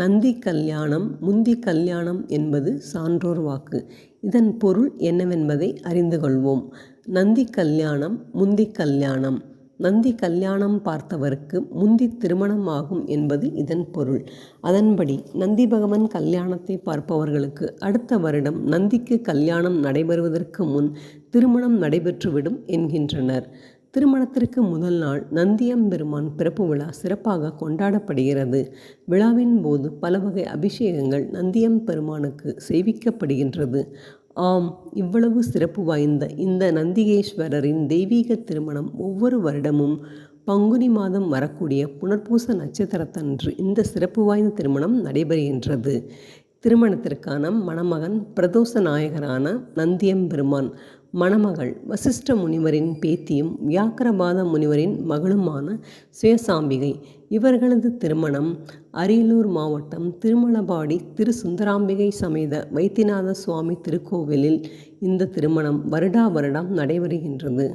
நந்தி கல்யாணம் முந்தி கல்யாணம் என்பது சான்றோர் வாக்கு. இதன் பொருள் என்னவென்பதை அறிந்து கொள்வோம். நந்தி கல்யாணம் முந்தி கல்யாணம். நந்தி கல்யாணம் பார்த்தவருக்கு முந்தி திருமணம் ஆகும் என்பது இதன் பொருள். அதன்படி நந்தி பகவான் கல்யாணத்தை பார்ப்பவர்களுக்கு அடுத்த வருடம் நந்திக்கு கல்யாணம் நடைபெறுவதற்கு முன் திருமணம் நடைபெற்றுவிடும் என்கின்றனர். திருமணத்திற்கு முதல் நாள் நந்தியம்பெருமான் பிறப்பு விழா சிறப்பாக கொண்டாடப்படுகிறது. விழாவின் போது பல வகை அபிஷேகங்கள் நந்தியம்பெருமானுக்கு செய்விக்கப்படுகின்றது. ஆம், இவ்வளவு சிறப்பு வாய்ந்த இந்த நந்திகேஸ்வரரின் தெய்வீக திருமணம் ஒவ்வொரு வருடமும் பங்குனி மாதம் வரக்கூடிய புனர்பூச நட்சத்திரத்தன்று இந்த சிறப்பு வாய்ந்த திருமணம் நடைபெறுகின்றது. திருமணத்திற்கான மணமகன் பிரதோஷ நாயகரான நந்தியம்பெருமான், மணமகள் வசிஷ்ட முனிவரின் பேத்தியும் வியாக்கிரபாத முனிவரின் மகளுமான சுயசாம்பிகை. இவர்களது திருமணம் அரியலூர் மாவட்டம் திருமலபாடி திரு சுந்தராம்பிகை சமேத வைத்தியநாத சுவாமி திருக்கோவிலில் இந்த திருமணம் வருடா வருடம் நடைபெறுகின்றது.